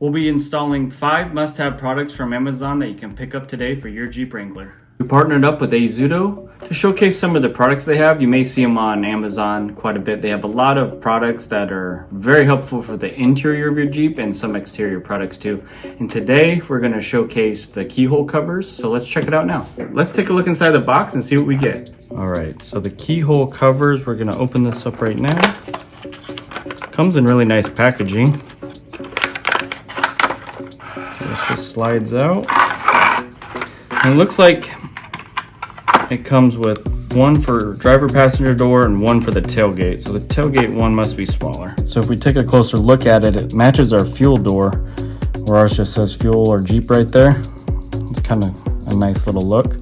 We'll be installing 5 must-have products from Amazon that you can pick up today for your Jeep Wrangler. We partnered up with AZUTO to showcase some of the products they have. You may see them on Amazon quite a bit. They have a lot of products that are very helpful for the interior of your Jeep and some exterior products too. And today we're going to showcase the keyhole covers. So let's check it out now. Let's take a look inside the box and see what we get. All right, so the keyhole covers, we're going to open this up right now. Comes in really nice packaging. This just slides out. And it looks like it comes with one for driver passenger door and one for the tailgate. So the tailgate one must be smaller. So if we take a closer look at it, it matches our fuel door, where ours just says fuel or Jeep right there. It's kind of a nice little look.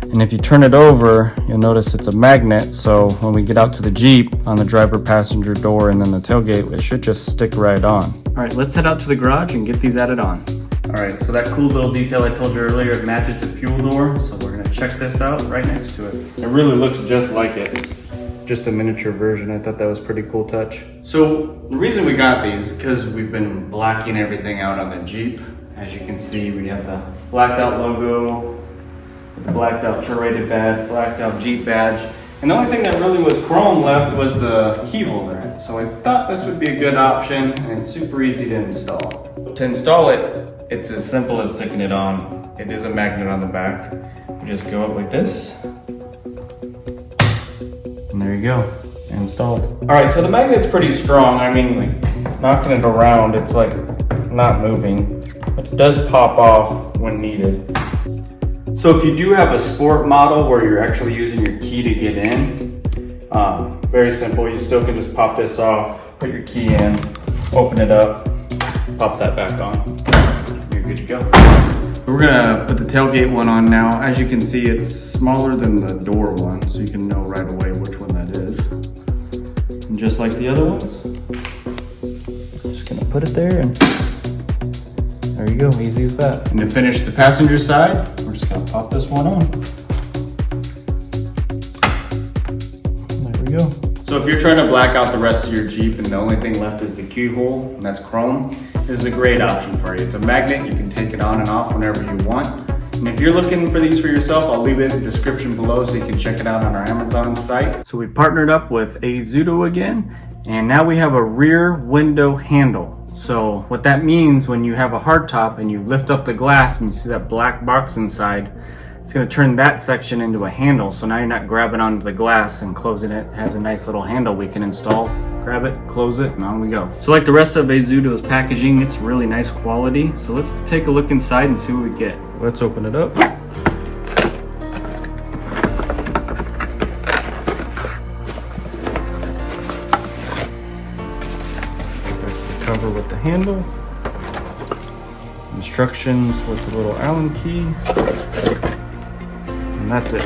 And if you turn it over, you'll notice it's a magnet. So when we get out to the Jeep on the driver passenger door and then the tailgate, it should just stick right on. All right, let's head out to the garage and get these added on. All right, so that cool little detail I told you earlier, it matches the fuel door. So we're gonna check this out right next to it. It really looks just like it. Just a miniature version. I thought that was a pretty cool touch. So the reason we got these, because we've been blacking everything out on the Jeep. As you can see, we have the blacked out logo, the blacked out Curated badge, blacked out Jeep badge. And the only thing that really was chrome left was the key holder. So I thought this would be a good option, and it's super easy to install. To install it, it's as simple as sticking it on. It is a magnet on the back. You just go up like this. And there you go, installed. All right, so the magnet's pretty strong. I mean, like knocking it around, it's like not moving, but it does pop off when needed. So if you do have a sport model where you're actually using your key to get in, very simple. You still can just pop this off, put your key in, open it up, pop that back on. You're good to go. We're gonna put the tailgate one on now. As you can see, it's smaller than the door one, so you can know right away which one that is. And just like the other ones, just gonna put it there and there you go, easy as that. And to finish the passenger side, we're just gonna pop this one on. There we go. So if you're trying to black out the rest of your Jeep and the only thing left is the keyhole, and that's chrome, this is a great option for you. It's a magnet, you can take it on and off whenever you want. And if you're looking for these for yourself, I'll leave it in the description below so you can check it out on our Amazon site. So we partnered up with AZUTO again, and now we have a rear window handle. So what that means, when you have a hardtop and you lift up the glass and you see that black box inside, it's going to turn that section into a handle. So now you're not grabbing onto the glass and closing it. It has a nice little handle we can install. Grab it, close it, and on we go. So like the rest of AZUTO's packaging, it's really nice quality. So let's take a look inside and see what we get. Let's open it up. Cover with the handle, instructions with the little Allen key, and that's it.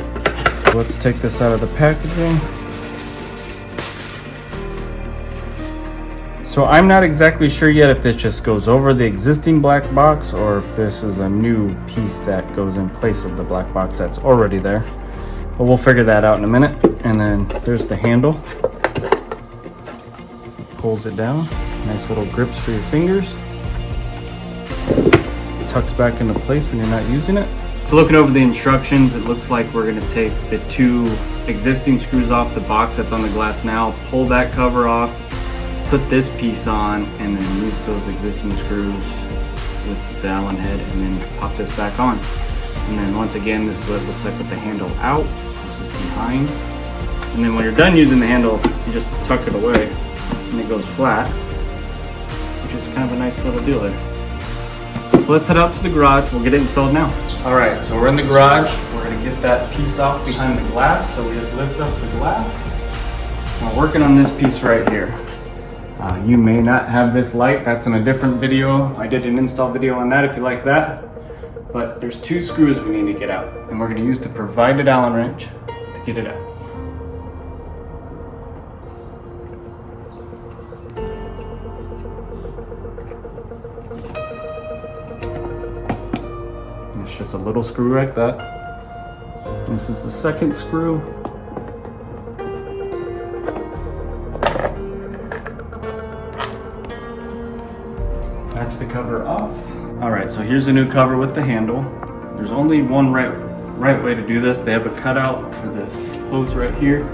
So let's take this out of the packaging. So I'm not exactly sure yet if this just goes over the existing black box or if this is a new piece that goes in place of the black box that's already there, but we'll figure that out in a minute. And then there's the handle, pulls it down. Nice little grips for your fingers. Tucks back into place when you're not using it. So looking over the instructions, it looks like we're gonna take the 2 existing screws off the box that's on the glass now, pull that cover off, put this piece on, and then use those existing screws with the Allen head and then pop this back on. And then once again, this is what it looks like with the handle out. This is behind. And then when you're done using the handle, you just tuck it away and it goes flat. Which is kind of a nice little deal there. So let's head out to the garage. We'll get it installed now. All right, so we're in the garage. We're gonna get that piece off behind the glass. So we just lift up the glass. We're working on this piece right here. You may not have this light. That's in a different video. I did an install video on that if you like that. But there's 2 screws we need to get out. And we're gonna use the provided Allen wrench to get it out. It's just a little screw like that. This is the second screw. That's the cover off. All right, so here's a new cover with the handle. There's only one right way to do this. They have a cutout for this hose right here.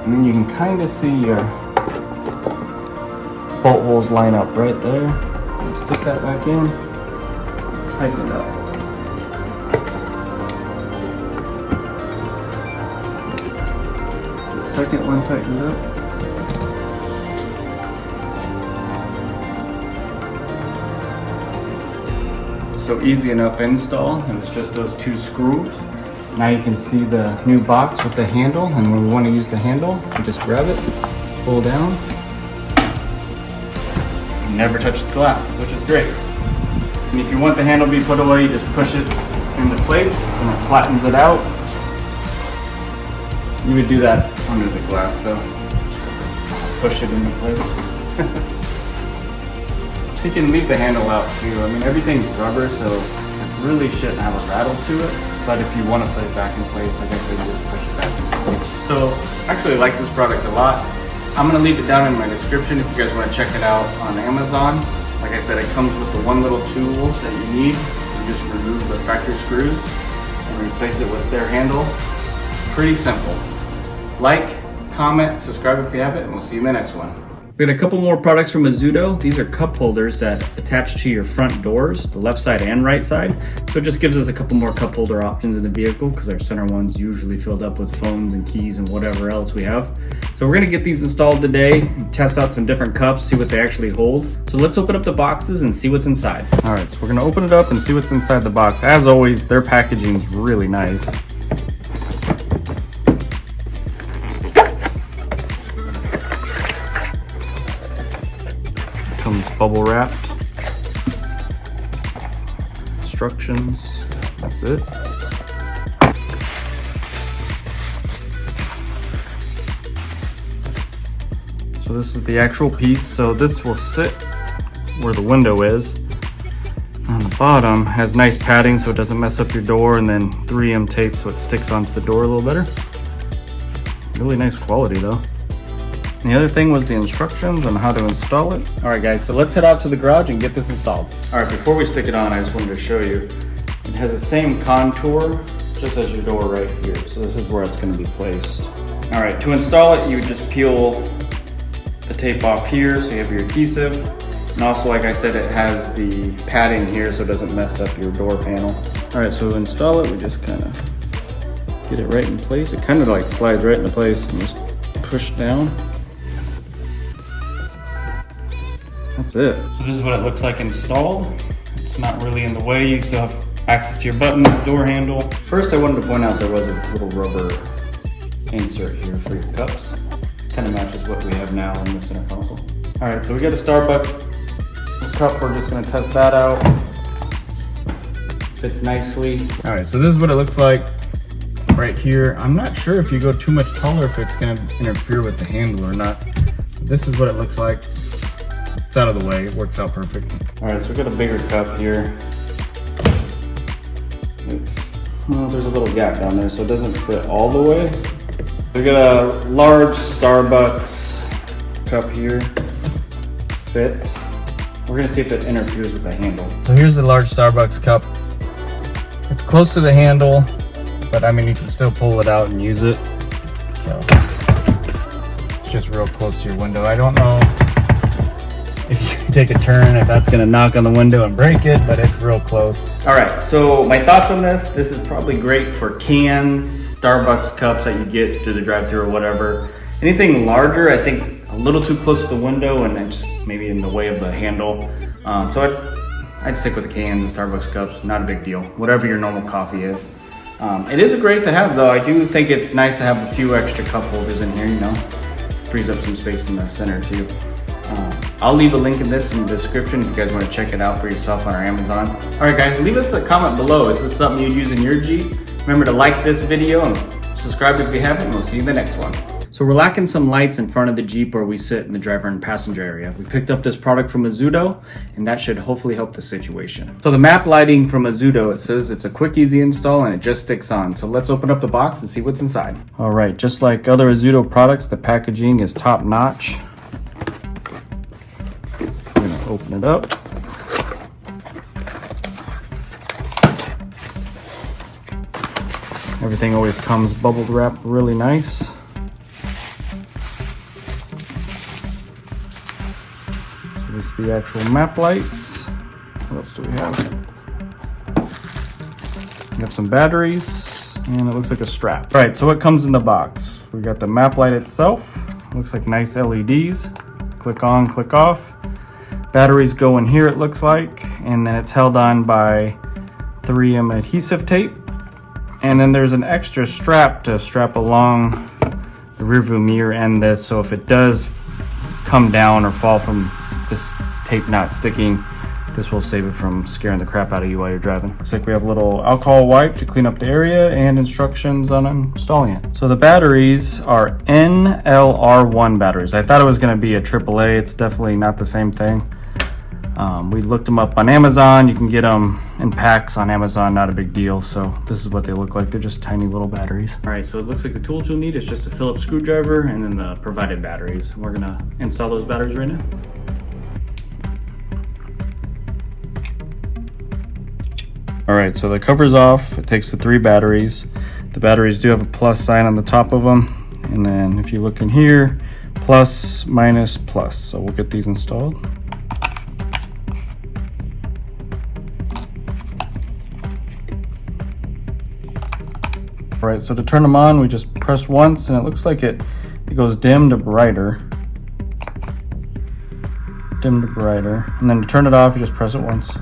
And then you can kind of see your bolt holes line up right there. You stick that back in, tighten it up. The second one tightened up. So easy enough install, and it's just those two screws. Now you can see the new box with the handle, and when we want to use the handle, you just grab it, pull down, and never touch the glass, which is great. And if you want the handle to be put away, you just push it into place, and it flattens it out. You would do that under the glass though. Just push it into place. You can leave the handle out too. I mean, everything's rubber, so it really shouldn't have a rattle to it. But if you want to put it back in place, like I said, you just push it back in place. So I actually like this product a lot. I'm going to leave it down in my description if you guys want to check it out on Amazon. Like I said, it comes with the one little tool that you need. You just remove the factory screws and replace it with their handle. Pretty simple. Like, comment, subscribe if you haven't, and we'll see you in the next one. We got a couple more products from AZUTO. These are cup holders that attach to your front doors, the left side and right side. So it just gives us a couple more cup holder options in the vehicle because our center one's usually filled up with phones and keys and whatever else we have. So we're gonna get these installed today and test out some different cups, see what they actually hold. So let's open up the boxes and see what's inside. All right, so we're gonna open it up and see what's inside the box. As always, their packaging's really nice. Comes bubble wrapped. Instructions, that's it. So this is the actual piece. So this will sit where the window is. On the bottom has nice padding so it doesn't mess up your door, and then 3M tape so it sticks onto the door a little better. Really nice quality though. And the other thing was the instructions on how to install it. All right guys, so let's head out to the garage and get this installed. All right, before we stick it on, I just wanted to show you, it has the same contour just as your door right here. So this is where it's gonna be placed. All right, to install it, you would just peel the tape off here so you have your adhesive. And also, like I said, it has the padding here so it doesn't mess up your door panel. All right, so to install it, we just kind of get it right in place. It kind of like slides right into place and just push down. That's it. So this is what it looks like installed. It's not really in the way. You still have access to your buttons, door handle. First, I wanted to point out there was a little rubber insert here for your cups. Kind of matches what we have now in the center console. All right, so we got a Starbucks cup. We're just gonna test that out. Fits nicely. All right, so this is what it looks like right here. I'm not sure if you go too much taller if it's gonna interfere with the handle or not. This is what it looks like. It's out of the way, it works out perfect. All right, so we got a bigger cup here. Well, there's a little gap down there, so it doesn't fit all the way. We got a large Starbucks cup here. Fits. We're gonna see if it interferes with the handle. So here's the large Starbucks cup. It's close to the handle, but I mean, you can still pull it out and use it. So it's just real close to your window. I don't know if you take a turn, if that's gonna knock on the window and break it, but it's real close. All right, so my thoughts on this is probably great for cans, Starbucks cups that you get through the drive-thru or whatever. Anything larger, I think a little too close to the window and just maybe in the way of the handle. So I'd stick with the cans, the Starbucks cups, not a big deal. Whatever your normal coffee is. It is great to have though. I do think it's nice to have a few extra cup holders in here, you know. Frees up some space in the center too. I'll leave a link in this in the description if you guys want to check it out for yourself on our Amazon. All right guys, leave us a comment below. Is this something you'd use in your Jeep? Remember to like this video and subscribe if you haven't, and we'll see you in the next one. So we're lacking some lights in front of the Jeep where we sit in the driver and passenger area. We picked up this product from AZUTO, and that should hopefully help the situation. So the map lighting from AZUTO, it says it's a quick, easy install and it just sticks on. So let's open up the box and see what's inside. All right, just like other AZUTO products, the packaging is top notch. open it up. Everything always comes bubble wrapped really nice. So this is the actual map lights. What else do we have? We have some batteries, and it looks like a strap. All right, so what comes in the box? We got the map light itself. Looks like nice LEDs. Click on, click off. Batteries go in here, it looks like, and then it's held on by 3M adhesive tape. And then there's an extra strap to strap along the rearview mirror and this, so if it does come down or fall from this tape not sticking, this will save it from scaring the crap out of you while you're driving. Looks like we have a little alcohol wipe to clean up the area and instructions on installing it. So the batteries are NLR1 batteries. I thought it was going to be a AAA. It's definitely not the same thing. We looked them up on Amazon. You can get them in packs on Amazon, not a big deal. So this is what they look like. They're just tiny little batteries. All right, so it looks like the tools you'll need is just a Phillips screwdriver and then the provided batteries. We're gonna install those batteries right now. All right, so the cover's off. It takes the 3 batteries. The batteries do have a plus sign on the top of them. And then if you look in here, plus, minus, plus. So we'll get these installed. All right, so to turn them on, we just press once and it looks like it goes dim to brighter. Dim to brighter. And then to turn it off, you just press it once.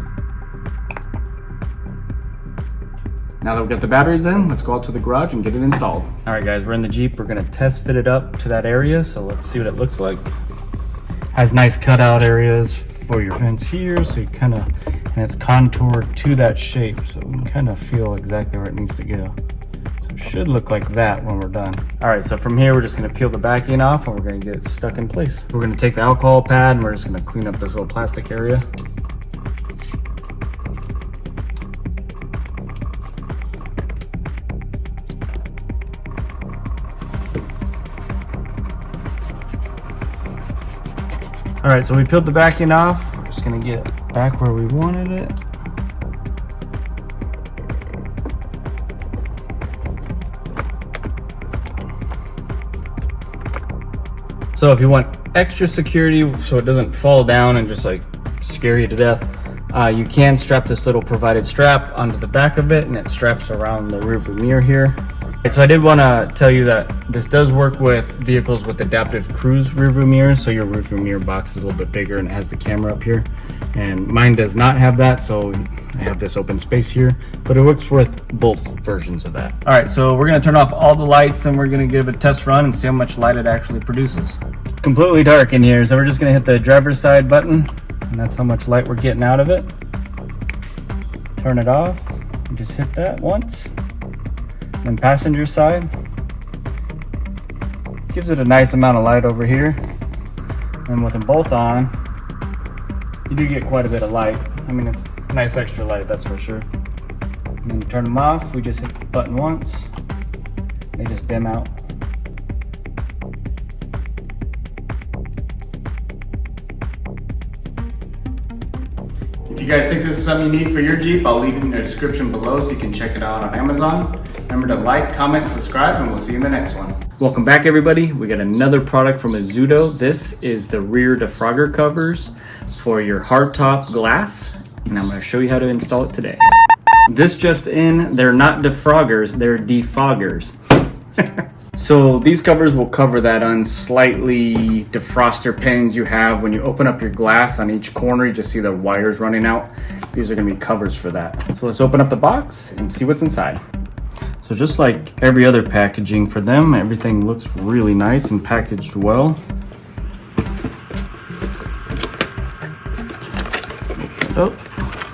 Now that we've got the batteries in, let's go out to the garage and get it installed. All right guys, we're in the Jeep. We're gonna test fit it up to that area. So let's see what it looks like. Has nice cutout areas for your vents here. So you kind of, and it's contoured to that shape. So we can kind of feel exactly where it needs to go. Should look like that when we're done. All right, so from here, we're just gonna peel the backing off and we're gonna get it stuck in place. We're gonna take the alcohol pad and we're just gonna clean up this little plastic area. All right, so we peeled the backing off. We're just gonna get it back where we wanted it. So if you want extra security so it doesn't fall down and just like scare you to death, you can strap this little provided strap onto the back of it and it straps around the rearview mirror here. Right, so I did want to tell you that this does work with vehicles with adaptive cruise rearview mirrors, so your rearview mirror box is a little bit bigger and it has the camera up here. And mine does not have that, so I have this open space here, but it works with both versions of that. All right, so we're gonna turn off all the lights and we're gonna give it a test run and see how much light it actually produces. Completely dark in here, so we're just gonna hit the driver's side button and that's how much light we're getting out of it. Turn it off and just hit that once. And passenger side, gives it a nice amount of light over here. And with them both on, you do get quite a bit of light. I mean, it's nice extra light, that's for sure. And then to turn them off, we just hit the button once. They just dim out. If you guys think this is something you need for your Jeep, I'll leave it in the description below so you can check it out on Amazon. Remember to like, comment, subscribe, and we'll see you in the next one. Welcome back, everybody. We got another product from AZUTO. This is the rear defogger covers for your hardtop glass, and I'm going to show you how to install it today. This just in, they're not defoggers, they're defoggers. So these covers will cover that unsightly defroster pins you have when you open up your glass on each corner. You just see the wires running out. These are going to be covers for that. So let's open up the box and see what's inside. So just like every other packaging for them, everything looks really nice and packaged well. Oh,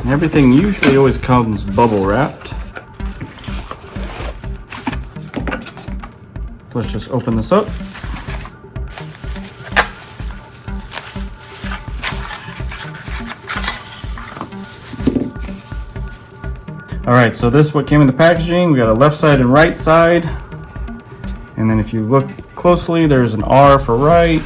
everything usually always comes bubble wrapped. Let's just open this up. All right, so this is what came in the packaging. We got a left side and right side. And then if you look closely, there's an R for right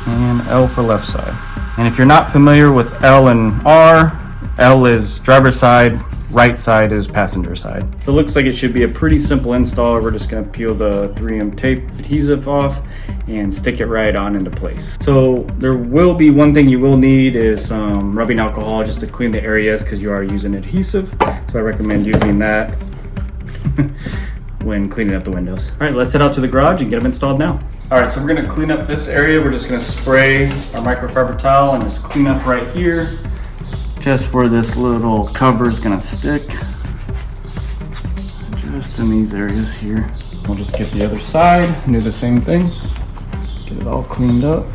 and L for left side. And if you're not familiar with L and R, L is driver's side, right side is passenger side. So it looks like it should be a pretty simple install. We're just gonna peel the 3M tape adhesive off and stick it right on into place. So there will be one thing you will need is some rubbing alcohol just to clean the areas because you are using adhesive. So I recommend using that when cleaning up the windows. All right, let's head out to the garage and get them installed now. All right, so we're gonna clean up this area. We're just gonna spray our microfiber towel and just clean up right here, just where this little cover is gonna stick. Just in these areas here. We'll just get the other side and do the same thing. Get it all cleaned up.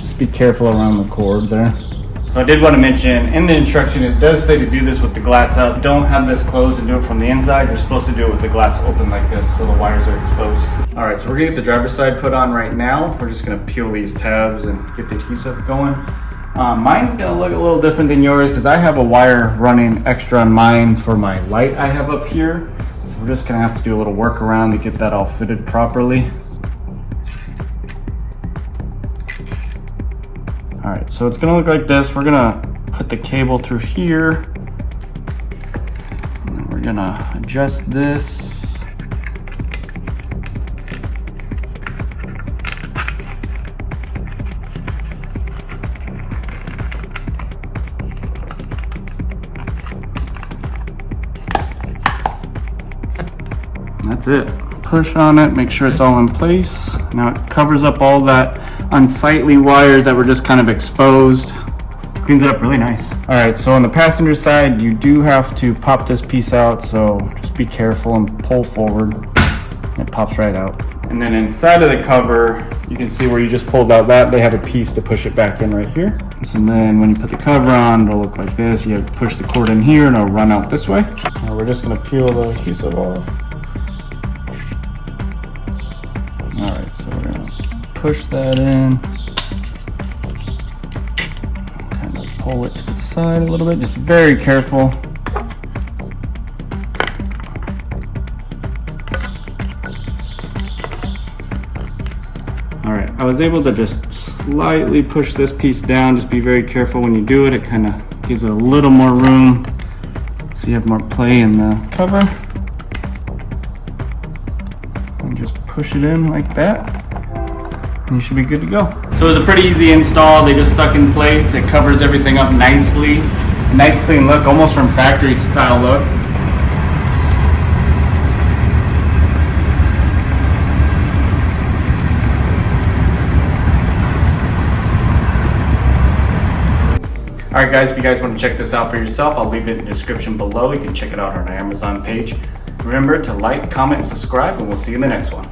Just be careful around the cord there. So I did want to mention, in the instruction, it does say to do this with the glass up. Don't have this closed and do it from the inside. You're supposed to do it with the glass open like this so the wires are exposed. All right, so we're gonna get the driver's side put on right now. We're just gonna peel these tabs and get the adhesive going. Mine's gonna look a little different than yours because I have a wire running extra on mine for my light I have up here. So we're just gonna have to do a little workaround to get that all fitted properly. All right, so it's gonna look like this. We're gonna put the cable through here. And we're gonna adjust this. That's it. Push on it, make sure it's all in place. Now it covers up all that unsightly wires that were just kind of exposed. Cleans it up really nice. All right, so on the passenger side, you do have to pop this piece out, so just be careful and pull forward. It pops right out. And then inside of the cover, you can see where you just pulled out that, they have a piece to push it back in right here. So then when you put the cover on, it'll look like this. You have to push the cord in here and it'll run out this way. Now we're just gonna peel the adhesive off. All right, so we're gonna push that in. Kind of pull it to the side a little bit, just very careful. All right, I was able to just slightly push this piece down. Just be very careful when you do it. It kind of gives it a little more room so you have more play in the cover. And just push it in like that, and you should be good to go. So it was a pretty easy install. They just stuck in place. It covers everything up nicely. A nice clean look, almost from factory style look. All right guys, if you guys want to check this out for yourself, I'll leave it in the description below. You can check it out on our Amazon page. Remember to like, comment, and subscribe, and we'll see you in the next one.